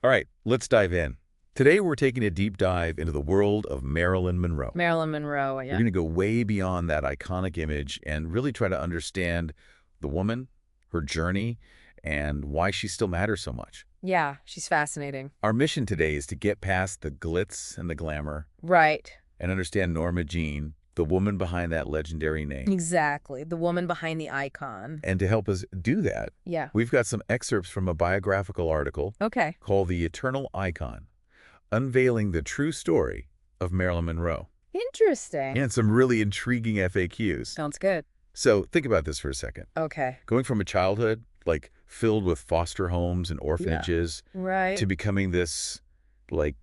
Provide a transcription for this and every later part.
All right, let's dive in. Today, we're taking a deep dive into the world of Marilyn Monroe. Marilyn Monroe, We're yeah. going to go way beyond that iconic image and really try to understand the woman, her journey, and why she still matters so much. Yeah, she's fascinating. Our mission today is to get past the glitz and the glamour Right. and understand Norma Jean, the woman behind that legendary name. Exactly. The woman behind the icon. And to help us do that, Yeah. we've got some excerpts from a biographical article Okay. called The Eternal Icon, unveiling the true story of Marilyn Monroe. Interesting. And some really intriguing FAQs. Sounds good. So think about this for a second. Okay. Going from a childhood, like, filled with foster homes and orphanages, Right. to becoming this, like,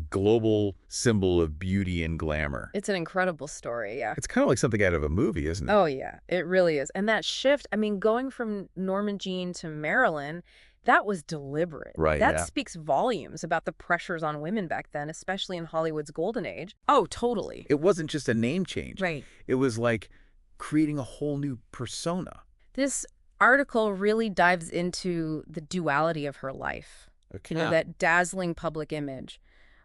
global symbol of beauty and glamour. It's an incredible story, yeah. It's kind of like something out of a movie, isn't it? Oh, yeah. It really is. And that shift, I mean, going from Norma Jean to Marilyn, that was deliberate. Right, That yeah. speaks volumes about the pressures on women back then, especially in Hollywood's golden age. Oh, totally. It wasn't just a name change. Right. It was like creating a whole new persona. This article really dives into the duality of her life. Okay. That dazzling public image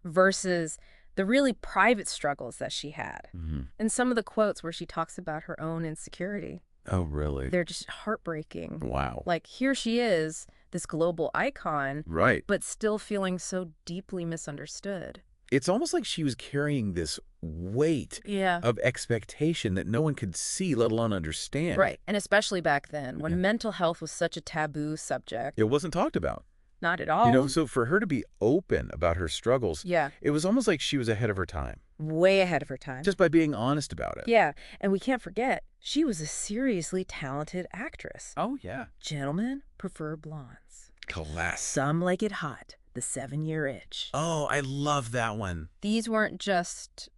versus the really private struggles that she had. And some of the quotes where she talks about her own insecurity, Oh, really? they're just heartbreaking. Wow. Like, here she is, this global icon, Right. but still feeling so deeply misunderstood. It's almost like she was carrying this weight Yeah. of expectation that no one could see, let alone understand. Right. And especially back then, when Yeah. mental health was such a taboo subject. It wasn't talked about. Not at all. So for her to be open about her struggles, Yeah. it was almost like she was ahead of her time, Way ahead of her time. just by being honest about it. Yeah. And we can't forget, she was a seriously talented actress. Oh, yeah. Gentlemen prefer blondes. Class. Some like it hot. The 7-year itch. Oh, I love that one. These weren't just,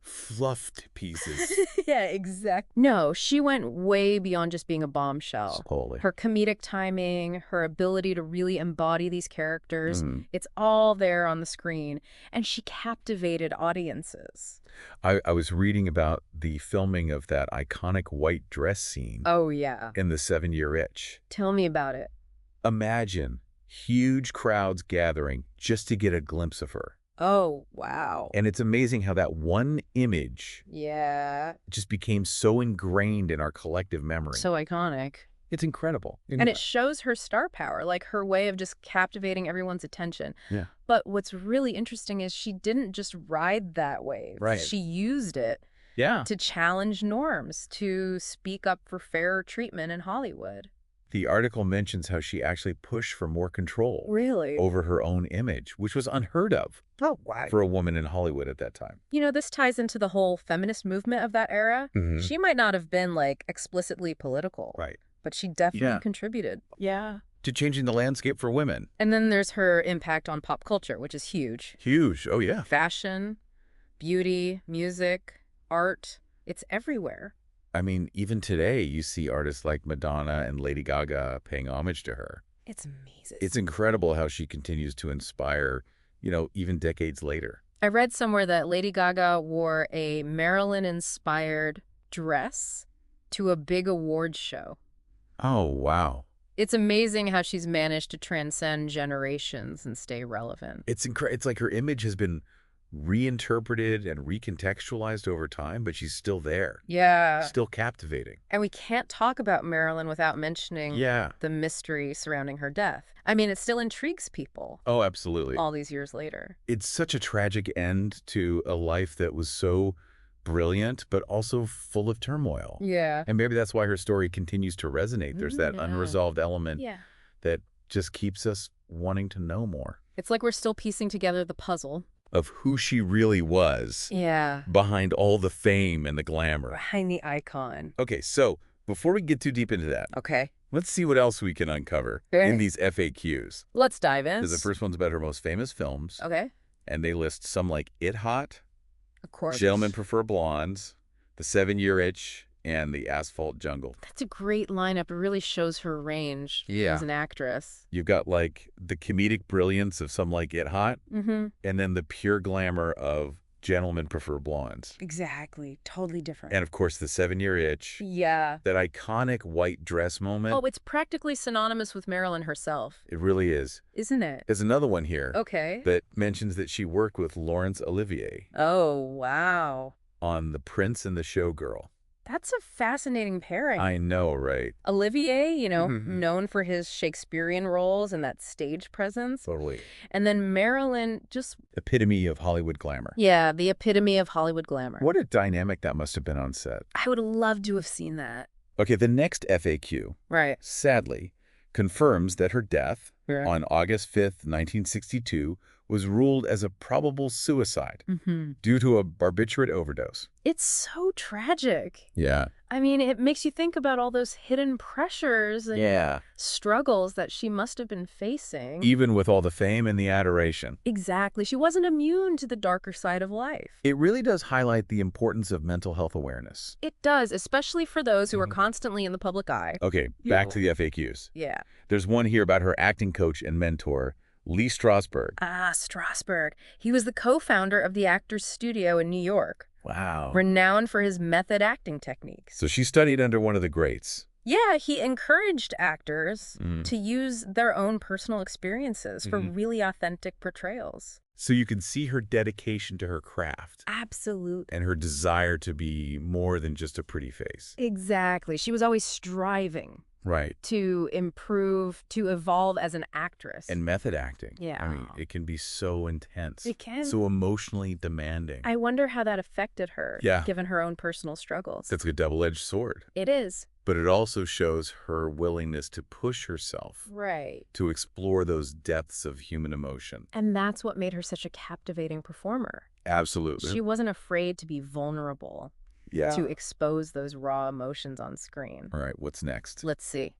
Fluffed pieces. yeah, exactly. No, she went way beyond just being a bombshell. Holy. Her comedic timing, her ability to really embody these characters, Mhm. it's all there on the screen. And she captivated audiences. I was reading about the filming of that iconic white dress scene Oh, yeah. in The 7-Year Itch. Tell me about it. Imagine huge crowds gathering just to get a glimpse of her. Oh, wow. And it's amazing how that one image Yeah. just became so ingrained in our collective memory. So iconic. It's incredible. And it shows her star power, like her way of just captivating everyone's attention. Yeah. But what's really interesting is she didn't just ride that wave. Right. She used it Yeah. to challenge norms, to speak up for fairer treatment in Hollywood. The article mentions how she actually pushed for more control Really? over her own image, which was unheard of Oh, wow. for a woman in Hollywood at that time. This ties into the whole feminist movement of that era. Mhm. She might not have been, explicitly political. Right. But she definitely Yeah. contributed. Yeah. To changing the landscape for women. And then there's her impact on pop culture, which is huge. Huge. Oh, yeah. Fashion, beauty, music, art, it's everywhere. I mean, even today, you see artists like Madonna and Lady Gaga paying homage to her. It's amazing. It's incredible how she continues to inspire, even decades later. I read somewhere that Lady Gaga wore a Marilyn-inspired dress to a big awards show. Oh, wow. It's amazing how she's managed to transcend generations and stay relevant. It's like her image has been reinterpreted and recontextualized over time, but she's still there. Yeah. Still captivating. And we can't talk about Marilyn without mentioning Yeah. the mystery surrounding her death. I mean, it still intrigues people Oh, absolutely. all these years later. It's such a tragic end to a life that was so brilliant, but also full of turmoil. Yeah. And maybe that's why her story continues to resonate. There's that Yeah. unresolved element Yeah. that just keeps us wanting to know more It's like we're still piecing together the puzzle. of who she really was Yeah. behind all the fame and the glamour. Behind the icon. Okay, so before we get too deep into that, Okay. let's see what else we can uncover Okay. in these FAQs. Let's dive in. Because the first one's about her most famous films, Okay. and they list some like It Hot, Of course. Gentlemen Prefer Blondes, The 7-Year Itch, and The Asphalt Jungle. That's a great lineup. It really shows her range Yeah. as an actress. You've got like the comedic brilliance of some like It Hot, Mm-hmm. and then the pure glamour of Gentlemen prefer blondes. Exactly. Totally different. And, of course, the 7-year itch. Yeah. That iconic white dress moment. Oh, it's practically synonymous with Marilyn herself. It really is. Isn't it? There's another one here. Okay. That mentions that she worked with Laurence Olivier Oh, wow. on The Prince and the Showgirl. That's a fascinating pairing. I know, right? Olivier, known for his Shakespearean roles and that stage presence. Totally. And then Marilyn, just, Epitome of Hollywood glamour. yeah, the epitome of Hollywood glamour. What a dynamic that must have been on set. I would love to have seen that. Okay, the next FAQ, Right. sadly, confirms that her death Right. on August 5th, 1962, was ruled as a probable suicide due to a barbiturate overdose. It's so tragic. Yeah. I mean, it makes you think about all those hidden pressures and struggles that she must have been facing. Even with all the fame and the adoration. Exactly. She wasn't immune to the darker side of life. It really does highlight the importance of mental health awareness. It does, especially for those who are constantly in the public eye. Okay, back to the FAQs. Yeah. There's one here about her acting coach and mentor, Lee Strasberg. Ah, Strasberg. He was the co-founder of the Actors Studio in New York, Wow. renowned for his method acting techniques. So she studied under one of the greats. Yeah, he encouraged actors to use their own personal experiences for really authentic portrayals. So you can see her dedication to her craft. Absolutely. And her desire to be more than just a pretty face. Exactly. She was always striving Right. to improve, to evolve as an actress. And method acting. Yeah. I mean, it can be so intense. It can. So emotionally demanding. I wonder how that affected her, Yeah. given her own personal struggles. That's a double-edged sword. It is. But it also shows her willingness to push herself. Right. To explore those depths of human emotion. And that's what made her such a captivating performer. Absolutely. She wasn't afraid to be vulnerable, to expose those raw emotions on screen. All right, what's next? Let's see.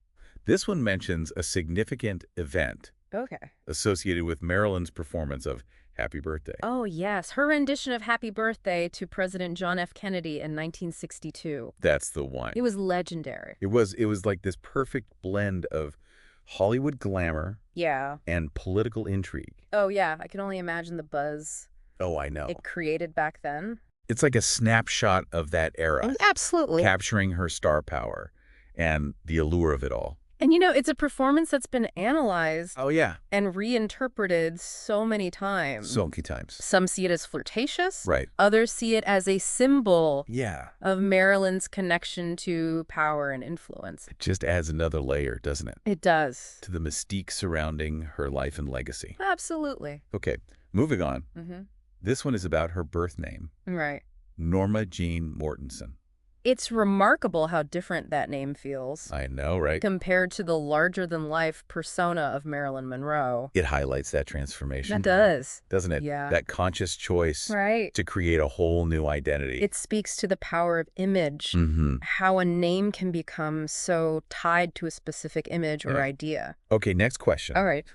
This one mentions a significant event Okay. associated with Marilyn's performance of Happy Birthday. Oh, yes. Her rendition of Happy Birthday to President John F. Kennedy in 1962. That's the one. It was legendary. It was like this perfect blend of Hollywood glamour Yeah. and political intrigue. Oh, yeah. I can only imagine the buzz Oh, I know. it created back then. It's like a snapshot of that era, Absolutely. capturing her star power and the allure of it all. And it's a performance that's been analyzed Oh, yeah. and reinterpreted so many times. So many times. Some see it as flirtatious. Right. Others see it as a symbol Yeah. of Marilyn's connection to power and influence. It just adds another layer, doesn't it? It does. To the mystique surrounding her life and legacy. Absolutely. Okay, moving on. Mm-hmm. This one is about her birth name, Right. Norma Jean Mortensen. It's remarkable how different that name feels I know, right? compared to the larger-than-life persona of Marilyn Monroe. It highlights that transformation. That does. Doesn't it? Yeah. That conscious choice Right. to create a whole new identity. It speaks to the power of image, Mm-hmm. how a name can become so tied to a specific image or Yeah. idea. Okay, next question. All right.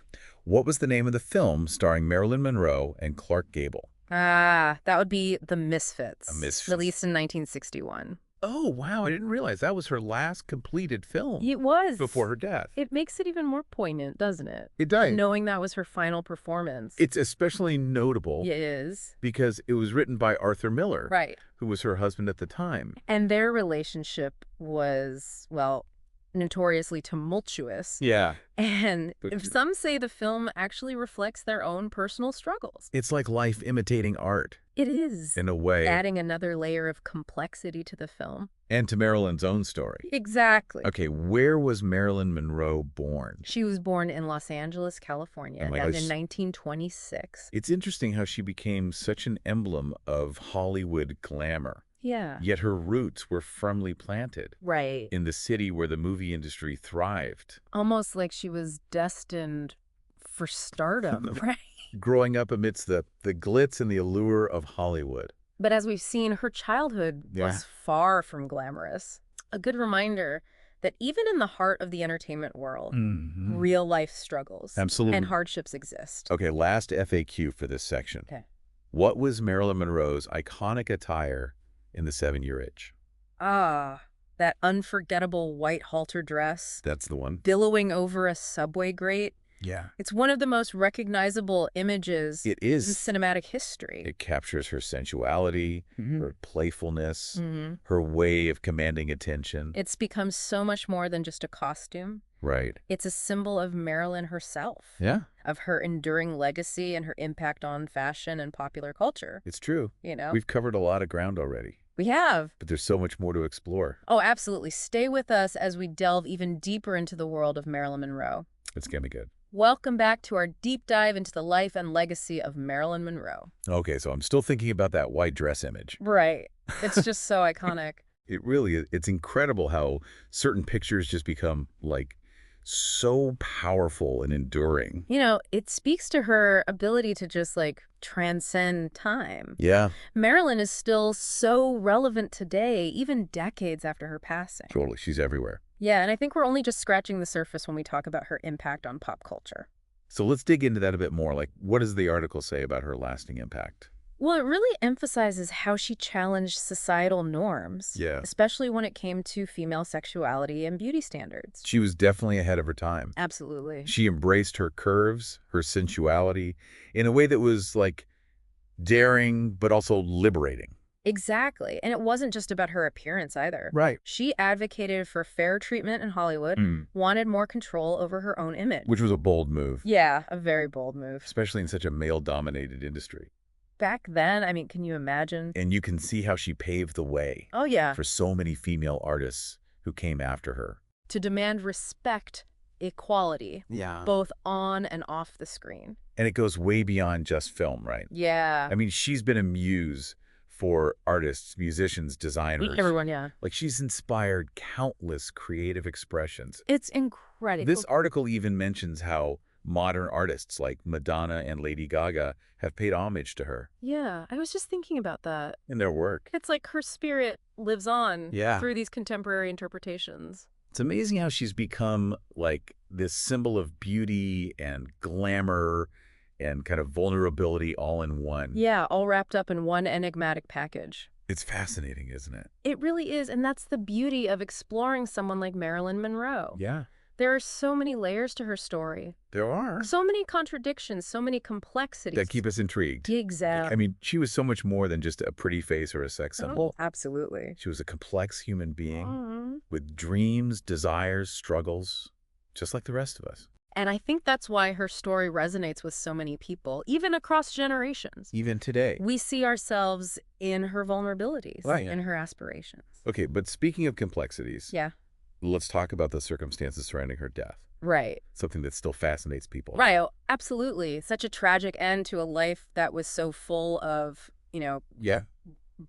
What was the name of the film starring Marilyn Monroe and Clark Gable? Ah, that would be The Misfits. The Misfits. Released in 1961. Oh, wow, I didn't realize that was her last completed film It was. before her death. It makes it even more poignant, doesn't it? It does. Knowing that was her final performance. It's especially notable It is. because it was written by Arthur Miller, Right. who was her husband at the time. And their relationship was, well, notoriously tumultuous. Yeah. And But- if some say the film actually reflects their own personal struggles. It's like life imitating art, It is. in a way, Adding another layer of complexity to the film. and to Marilyn's own story. Exactly. Okay, where was Marilyn Monroe born? She was born in Los Angeles, California, Oh my and gosh. in 1926. It's interesting how she became such an emblem of Hollywood glamour, Yeah. yet her roots were firmly planted Right. in the city where the movie industry thrived. Almost like she was destined for stardom, right? Growing up amidst the glitz and the allure of Hollywood. But as we've seen, her childhood Yeah. was far from glamorous. A good reminder that even in the heart of the entertainment world, real life struggles Absolutely. and hardships exist. Okay, last FAQ for this section. Okay. What was Marilyn Monroe's iconic attire in the 7-year itch? Ah, that unforgettable white halter dress, That's the one. billowing over a subway grate. Yeah. It's one of the most recognizable images It in is. cinematic history. It captures her sensuality, her playfulness, Mhm. her way of commanding attention. It's become so much more than just a costume. Right. It's a symbol of Marilyn herself, Yeah, of her enduring legacy and her impact on fashion and popular culture. it's true. You know? We've covered a lot of ground already, We have. but there's so much more to explore. Oh, absolutely. Stay with us as we delve even deeper into the world of Marilyn Monroe. It's going to be good. Welcome back to our deep dive into the life and legacy of Marilyn Monroe. Okay, so I'm still thinking about that white dress image. Right. It's just so iconic. It really is. It's incredible how certain pictures just become, like, so powerful and enduring. You know, it speaks to her ability to just transcend time. Yeah, Marilyn is still so relevant today, even decades after her passing. totally. She's everywhere. Yeah, and I think we're only just scratching the surface when we talk about her impact on pop culture. So let's dig into that a bit more. Like, what does the article say about her lasting impact? Well, it really emphasizes how she challenged societal norms, Yeah. especially when it came to female sexuality and beauty standards. She was definitely ahead of her time. Absolutely. She embraced her curves, her sensuality, in a way that was, like, daring, but also liberating. Exactly. And it wasn't just about her appearance either. Right. She advocated for fair treatment in Hollywood, wanted more control over her own image. Which was a bold move, Yeah, a very bold move. especially in such a male-dominated industry. Back then, I mean, can you imagine? And you can see how she paved the way Oh, yeah. for so many female artists who came after her. To demand respect, equality, Yeah. both on and off the screen. And it goes way beyond just film, right? Yeah. I mean, she's been a muse for artists, musicians, designers. Everyone, yeah. Like, she's inspired countless creative expressions. It's incredible. This article even mentions how modern artists like Madonna and Lady Gaga have paid homage to her Yeah, I was just thinking about that. in their work. It's like her spirit lives on Yeah. through these contemporary interpretations. It's amazing how she's become, like, this symbol of beauty and glamour and kind of vulnerability all in one. Yeah, all wrapped up in one enigmatic package. It's fascinating, isn't it? It really is, and that's the beauty of exploring someone like Marilyn Monroe. Yeah, There are so many layers to her story, there are. so many contradictions, so many complexities. That keep us intrigued. Exactly. I mean, she was so much more than just a pretty face or a sex symbol. Absolutely. She was a complex human being Mhm. with dreams, desires, struggles, just like the rest of us. And I think that's why her story resonates with so many people, even across generations. Even today. We see ourselves in her vulnerabilities, Right. in her aspirations. Okay, but speaking of complexities, Yeah, let's talk about the circumstances surrounding her death. right. Something that still fascinates people. Right, oh, absolutely. Such a tragic end to a life that was so full of, Yeah.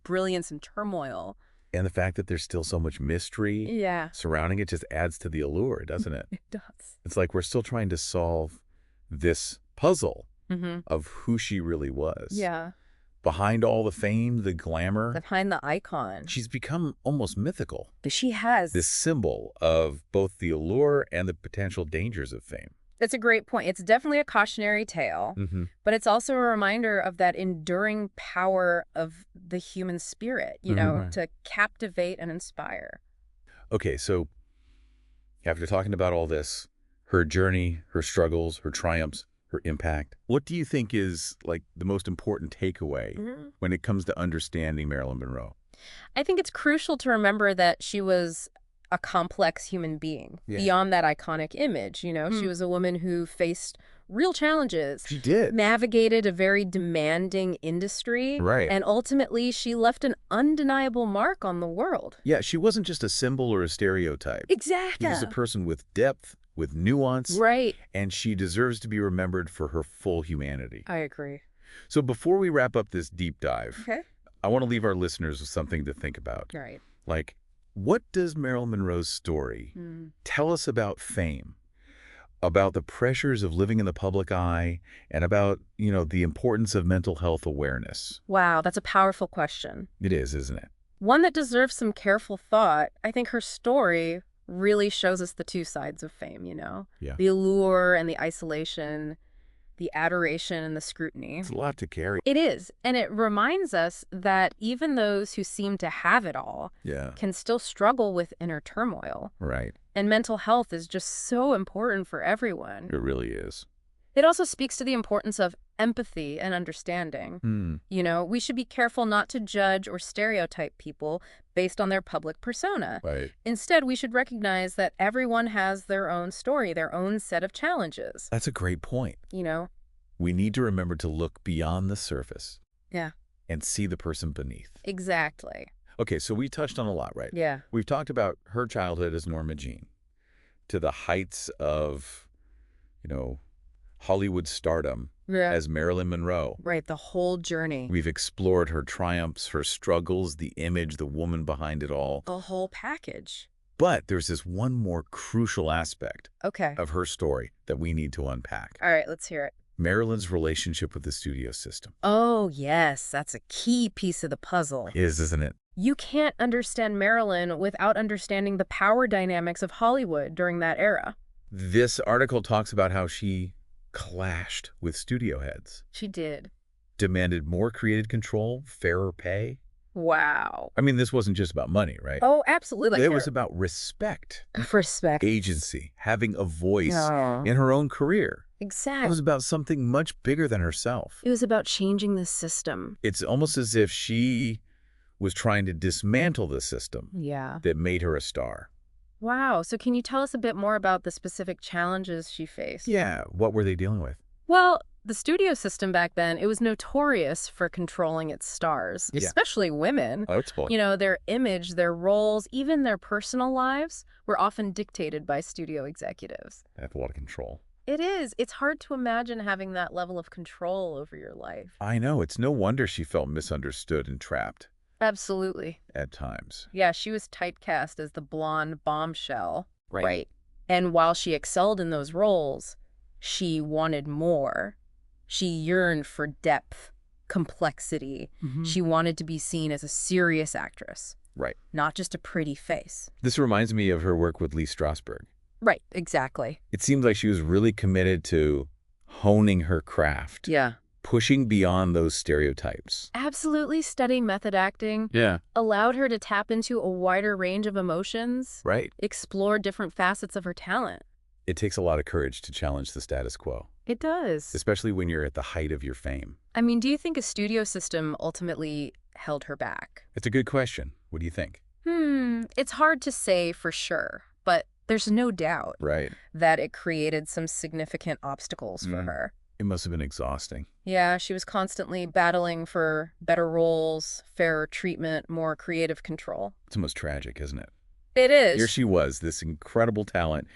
brilliance and turmoil. And the fact that there's still so much mystery Yeah, surrounding it just adds to the allure, doesn't it? it does. It's like we're still trying to solve this puzzle Mm-hmm. of who she really was. Yeah, Behind all the fame, the glamour, behind the icon. she's become almost mythical. She has. This symbol of both the allure and the potential dangers of fame. That's a great point. It's definitely a cautionary tale, Mm-hmm. but it's also a reminder of that enduring power of the human spirit, Mhm. to captivate and inspire. Okay, so after talking about all this, her journey, her struggles, her triumphs, her impact, what do you think is, like, the most important takeaway when it comes to understanding Marilyn Monroe? I think it's crucial to remember that she was a complex human being Yeah. beyond that iconic image. She was a woman who faced real challenges, She did. navigated a very demanding industry, Right. and ultimately she left an undeniable mark on the world. Yeah, she wasn't just a symbol or a stereotype. Exactly. She was a person with depth, with nuance, Right. and she deserves to be remembered for her full humanity. I agree. So before we wrap up this deep dive, Okay. I want to leave our listeners with something to think about. Right. Like, what does Marilyn Monroe's story tell us about fame, about the pressures of living in the public eye, and about, the importance of mental health awareness? Wow, that's a powerful question. It is, isn't it? One that deserves some careful thought. I think her story really shows us the two sides of fame, Yeah. The allure and the isolation, the adoration and the scrutiny. It's a lot to carry. It is, and it reminds us that even those who seem to have it all Yeah, can still struggle with inner turmoil. right. And mental health is just so important for everyone. It really is. It also speaks to the importance of empathy and understanding. You know, we should be careful not to judge or stereotype people based on their public persona. Right. Instead, we should recognize that everyone has their own story, their own set of challenges. That's a great point. You know? We need to remember to look beyond the surface. Yeah. And see the person beneath. Exactly. Okay, so we touched on a lot, right? Yeah. We've talked about her childhood as Norma Jean, to the heights of, Hollywood stardom as Marilyn Monroe. Right, the whole journey. We've explored her triumphs, her struggles, the image, the woman behind it all. The whole package. But there's this one more crucial aspect of her story that we need to unpack. All right, let's hear it. Marilyn's relationship with the studio system. Oh, yes, that's a key piece of the puzzle. Isn't it? You can't understand Marilyn without understanding the power dynamics of Hollywood during that era. This article talks about how she clashed with studio heads. She did. Demanded more creative control, fairer pay. Wow. I mean, this wasn't just about money, right? Oh, absolutely. It was about respect. Respect. Agency, having a voice in her own career. Exactly. It was about something much bigger than herself. It was about changing the system. It's almost as if she was trying to dismantle the system that made her a star. Wow. So can you tell us a bit more about the specific challenges she faced? Yeah. What were they dealing with? Well, the studio system back then, it was notorious for controlling its stars, especially women. Oh, it's cool. You know, their image, their roles, even their personal lives were often dictated by studio executives. They have a lot of control. It is. It's hard to imagine having that level of control over your life. I know. It's no wonder she felt misunderstood and trapped. Absolutely. At times. Yeah, she was typecast as the blonde bombshell. Right. And while she excelled in those roles, she wanted more. She yearned for depth, complexity. She wanted to be seen as a serious actress. Right. Not just a pretty face. This reminds me of her work with Lee Strasberg. Right, exactly. It seemed like she was really committed to honing her craft. Yeah. Pushing beyond those stereotypes. Absolutely. Studying method acting allowed her to tap into a wider range of emotions. Right. Explore different facets of her talent. It takes a lot of courage to challenge the status quo. It does. Especially when you're at the height of your fame. I mean, do you think a studio system ultimately held her back? It's a good question. What do you think? It's hard to say for sure, but there's no doubt that it created some significant obstacles for her. It must have been exhausting. Yeah, she was constantly battling for better roles, fairer treatment, more creative control. It's almost tragic, isn't it? It is. Here she was, this incredible talent,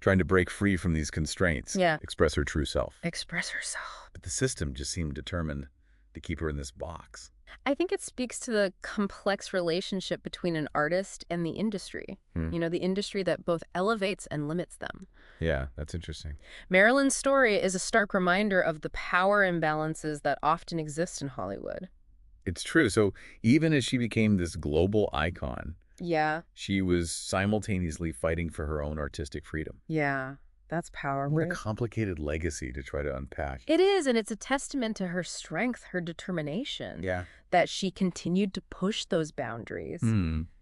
trying to break free from these constraints, express her true self. Express herself. But the system just seemed determined to keep her in this box. I think it speaks to the complex relationship between an artist and the industry. You know, the industry that both elevates and limits them. Yeah, that's interesting. Marilyn's story is a stark reminder of the power imbalances that often exist in Hollywood. It's true. So even as she became this global icon, she was simultaneously fighting for her own artistic freedom. Yeah, that's powerful. What a complicated legacy to try to unpack. It is, and it's a testament to her strength, her determination. That she continued to push those boundaries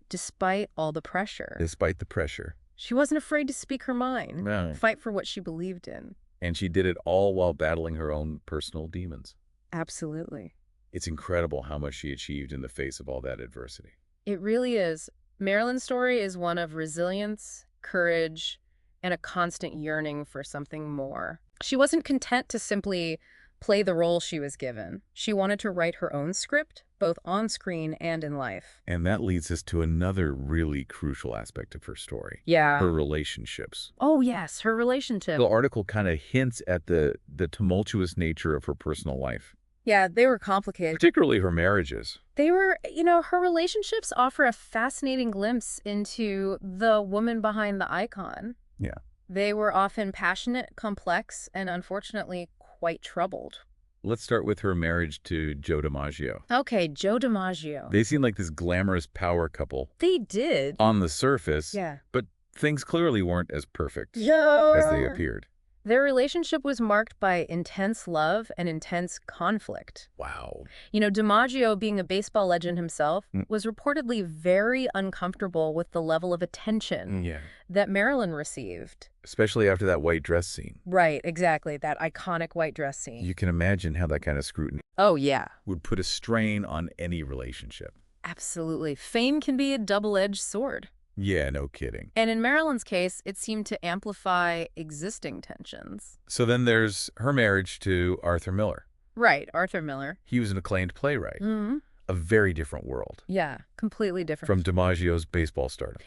despite all the pressure. Despite the pressure. She wasn't afraid to speak her mind, fight for what she believed in. And she did it all while battling her own personal demons. Absolutely. It's incredible how much she achieved in the face of all that adversity. It really is. Marilyn's story is one of resilience, courage, and a constant yearning for something more. She wasn't content to simply play the role she was given. She wanted to write her own script, both on screen and in life. And that leads us to another really crucial aspect of her story. Her relationships. Oh, yes, her relationship. The article kind of hints at the tumultuous nature of her personal life. Yeah, they were complicated. Particularly her marriages. They were, her relationships offer a fascinating glimpse into the woman behind the icon. Yeah. They were often passionate, complex, and unfortunately quite troubled. Let's start with her marriage to Joe DiMaggio. Okay, Joe DiMaggio. They seem like this glamorous power couple. They did. On the surface. Yeah. But things clearly weren't as perfect as they appeared. Their relationship was marked by intense love and intense conflict. Wow. DiMaggio, being a baseball legend himself, Mm. was reportedly very uncomfortable with the level of attention Yeah. that Marilyn received. Especially after that white dress scene. Right, exactly, that iconic white dress scene. You can imagine how that kind of scrutiny Oh, yeah. would put a strain on any relationship. Absolutely. Fame can be a double-edged sword. Yeah, no kidding. And in Marilyn's case, it seemed to amplify existing tensions. So then there's her marriage to Arthur Miller. Right, Arthur Miller. He was an acclaimed playwright. Mm-hmm. A very different world Yeah, completely different. from DiMaggio's baseball stardom.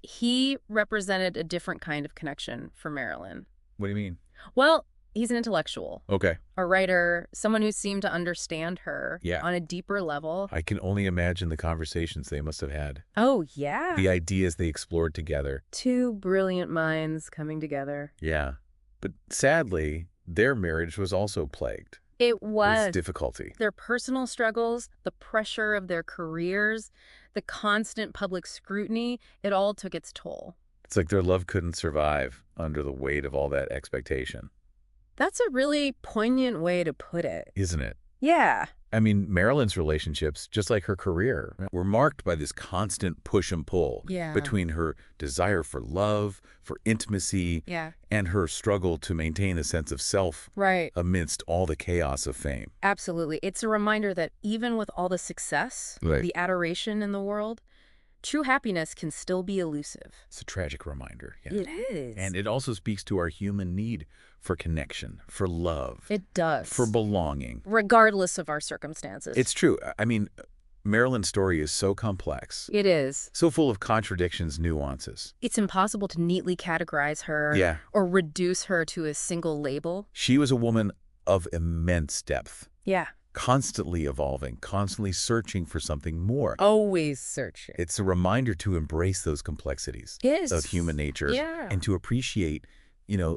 He represented a different kind of connection for Marilyn. What do you mean? Well, he's an intellectual, Okay. a writer, someone who seemed to understand her Yeah. on a deeper level. I can only imagine the conversations they must have had. Oh, yeah. The ideas they explored together. Two brilliant minds coming together. Yeah. But sadly, their marriage was also plagued It with was. difficulty. Their personal struggles, the pressure of their careers, the constant public scrutiny, it all took its toll. It's like their love couldn't survive under the weight of all that expectation. That's a really poignant way to put it. Isn't it? Yeah. I mean, Marilyn's relationships, just like her career, were marked by this constant push and pull Yeah. between her desire for love, for intimacy, Yeah. and her struggle to maintain a sense of self Right. amidst all the chaos of fame. Absolutely. It's a reminder that even with all the success, Right. the adoration in the world, true happiness can still be elusive. It's a tragic reminder. Yeah. It is. And it also speaks to our human need for connection, for love, It does. for belonging. Regardless of our circumstances. It's true. I mean, Marilyn's story is so complex, It is. so full of contradictions, nuances. It's impossible to neatly categorize her Yeah. or reduce her to a single label. She was a woman of immense depth, Yeah. constantly evolving, constantly searching for something more. Always searching. It's a reminder to embrace those complexities Yes. of human nature Yeah. and to appreciate,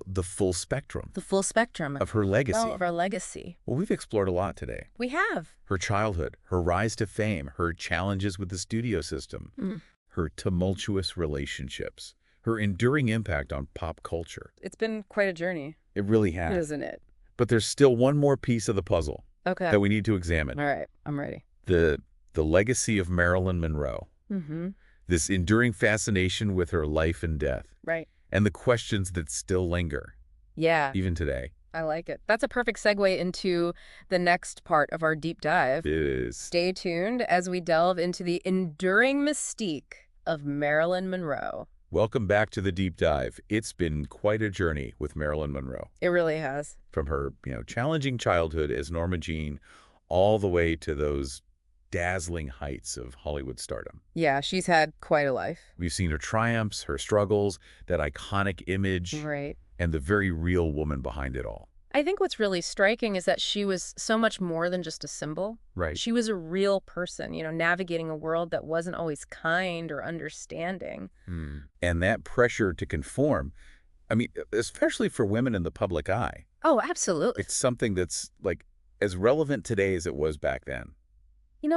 the full spectrum The full spectrum of her legacy. of our legacy. Well, we've explored a lot today. We have. Her childhood, her rise to fame, her challenges with the studio system, Mm. her tumultuous relationships, her enduring impact on pop culture. It's been quite a journey, It really has. isn't it? But there's still one more piece of the puzzle Okay. that we need to examine. All right. I'm ready. The legacy of Marilyn Monroe. Mm-hmm. This enduring fascination with her life and death, Right. and the questions that still linger, Yeah. even today. I like it. That's a perfect segue into the next part of our deep dive. It is. Stay tuned as we delve into the enduring mystique of Marilyn Monroe. Welcome back to the deep dive. It's been quite a journey with Marilyn Monroe. It really has. From her, challenging childhood as Norma Jean all the way to those dazzling heights of Hollywood stardom. Yeah, she's had quite a life. We've seen her triumphs, her struggles, that iconic image, Right. and the very real woman behind it all. I think what's really striking is that she was so much more than just a symbol. Right. She was a real person, navigating a world that wasn't always kind or understanding. And that pressure to conform, I mean, especially for women in the public eye, Oh, absolutely. it's something that's like as relevant today as it was back then.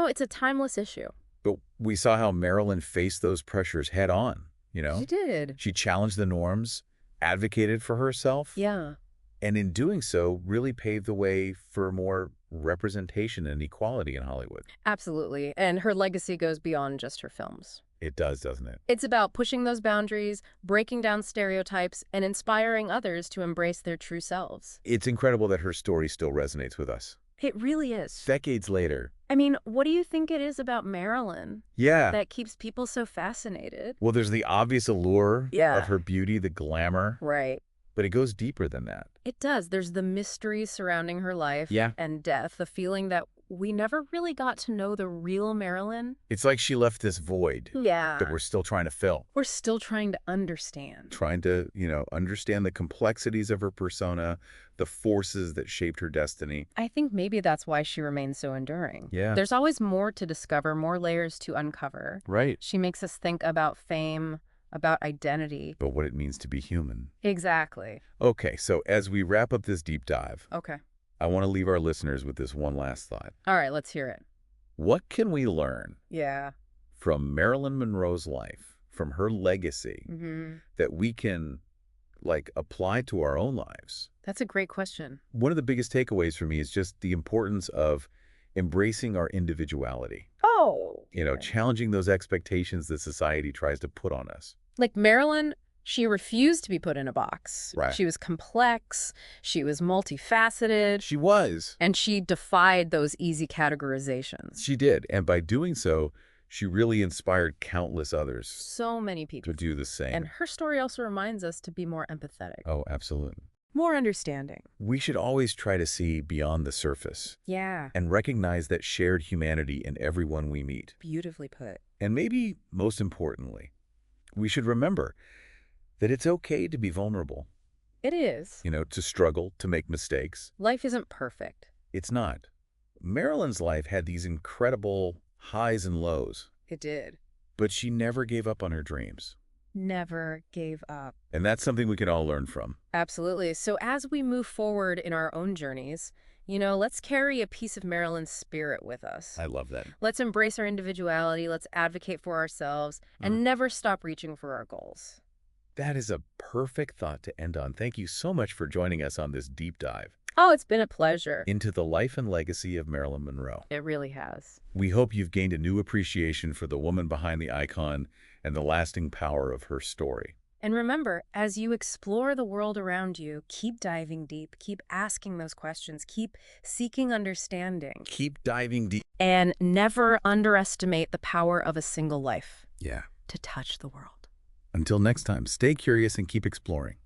It's a timeless issue. But we saw how Marilyn faced those pressures head on, She did. She challenged the norms, advocated for herself, Yeah. and in doing so, really paved the way for more representation and equality in Hollywood. Absolutely. And her legacy goes beyond just her films. It does, doesn't it? It's about pushing those boundaries, breaking down stereotypes, and inspiring others to embrace their true selves. It's incredible that her story still resonates with us. It really is. Decades later. I mean, what do you think it is about Marilyn Yeah. that keeps people so fascinated? Well, there's the obvious allure Yeah. of her beauty, the glamour, Right. but it goes deeper than that. It does. There's the mystery surrounding her life Yeah. and death, the feeling that we never really got to know the real Marilyn. It's like she left this void Yeah. that we're still trying to fill. We're still trying to understand. Trying to, understand the complexities of her persona, the forces that shaped her destiny. I think maybe that's why she remains so enduring. Yeah. There's always more to discover, more layers to uncover. Right. She makes us think about fame, about identity. But what it means to be human. Exactly. Okay, so as we wrap up this deep dive, Okay. I want to leave our listeners with this one last thought. All right, let's hear it. What can we learn Yeah. from Marilyn Monroe's life, from her legacy, Mm-hmm. that we can like, apply to our own lives? That's a great question. One of the biggest takeaways for me is just the importance of embracing our individuality. Oh, Challenging those expectations that society tries to put on us. like Marilyn, she refused to be put in a box. Right. She was complex, she was multifaceted, She was. and she defied those easy categorizations. She did. And by doing so, she really inspired countless others So many people. to do the same. And her story also reminds us to be more empathetic, Oh, absolutely. more understanding. We should always try to see beyond the surface Yeah, and recognize that shared humanity in everyone we meet. beautifully put. And maybe most importantly, we should remember that it's okay to be vulnerable, It is. to struggle, to make mistakes. Life isn't perfect. It's not. Marilyn's life had these incredible highs and lows, It did. but she never gave up on her dreams. Never gave up. And that's something we can all learn from. Absolutely. So as we move forward in our own journeys, let's carry a piece of Marilyn's spirit with us. I love that. Let's embrace our individuality, let's advocate for ourselves, and never stop reaching for our goals. That is a perfect thought to end on. Thank you so much for joining us on this deep dive Oh, it's been a pleasure. into the life and legacy of Marilyn Monroe. It really has. We hope you've gained a new appreciation for the woman behind the icon and the lasting power of her story. And remember, as you explore the world around you, keep diving deep, keep asking those questions, keep seeking understanding, Keep diving deep. and never underestimate the power of a single life Yeah. to touch the world. Until next time, stay curious and keep exploring.